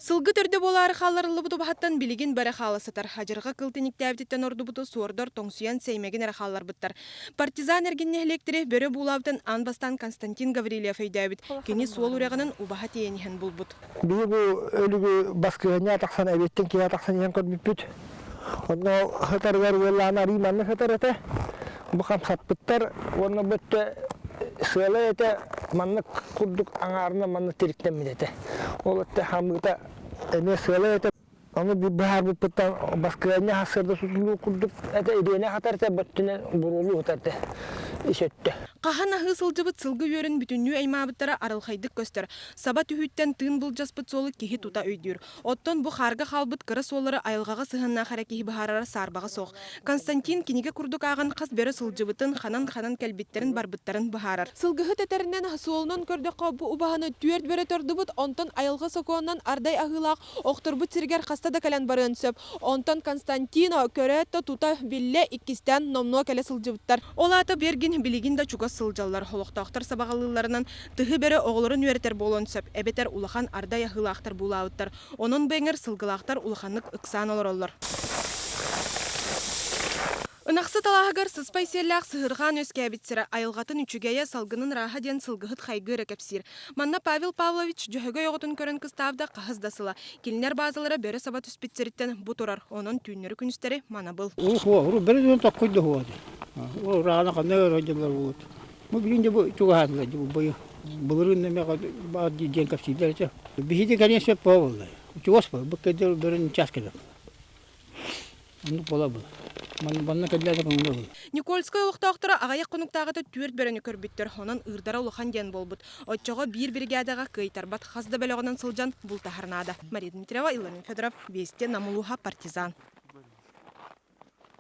Сылгы төрдө болары халларылы буту бахаттан билигин бары халасытар. Хажырга кылтыниктәбитен орду буту суордор тоңсуян сеймеген әрі халлар буттар. Партизан эргинне электри бөрө булавтын анбастан Константин Гаврилев өйдөбүт. Кени суол урагынын убаха тиенихен булбут. Бии бу өлүгү баскыня таксан эбеттен кия таксан ен көрбүппүт. Онно хатаргар велана риманны хатарата. Бу камсатпыттар, онно бөттө сыйлы эте манны курдук аңарына манны тириктемидете. Ол этте хамыта эне сыйлы эте аны бу бахар бу пыттан баскыня хасырды сутулуу курдук эте идене хатарта бөттүнө бурулуу хатарта. Ишетте. Қахана хысылжыбыт сылгы өрін бүтіннүү әймабыттара арылхайдык көстер. Саба түхүттен тыын бұлжаспыт солы кехи тута өйдүр. Оттон бұ харга халбыт кыры солары айылғаға сыхынна харакехи бахарара сарбаға соқ. Константин кинеге курдук ағын қас бері сылжыбытын ханан кәлбиттерін барбыттарын бахарар. Сылгыхы тәтерінен солынан көрді қабы убаханы түйерд бері төрдібіт, онтон айылға сокуаннан ардай ағылақ, оқтырбыт сиргер қастада кәлен барын сөп. Онтон Константино көрәтті тута билле иккистен номно кәле сылжыбыттар. Олаты берген билигин да чуга сылжаллар холоқтақтар сабағалыларынан тыхы бері оғылырын үйретер болон сөп. Әбетер улахан ардай ағылақтар булауыттар. Onun бәңір сылгылақтар улаханлык ыксан олар олар. Унақсы талағығар сыспай селләқ сығырған өскәбітсірі айылғатын үчігея салғының раға ден сылғыхыт қайгыр әкепсір. Манна Павел Павлович жөһөгө оғытын көрін кыставда қағыздасыла. Келінер базылары бәрі саба түспетсіріттен бұтырар. Оның түйінері күністері мана бұл. Ол рана қандай радиолар болады. Мы блин де чугадла де бой. Булырын неме бад ден капсидерче. Бихиде конечно поволда. Чугоспа бакедер берен часкада. Ну полабы. Манна кадлада коңдо. Никольская улуктактара агаяк конуктагыта түрт берени көрбүттөр. Онан ырдара улахан ден болбут. Отчого бир бригадага кыйтарбат хазда белогонан сылжан бул тахарнада. Мария Дмитриева, Илларин Федоров, Вести, Намулуха, Партизан.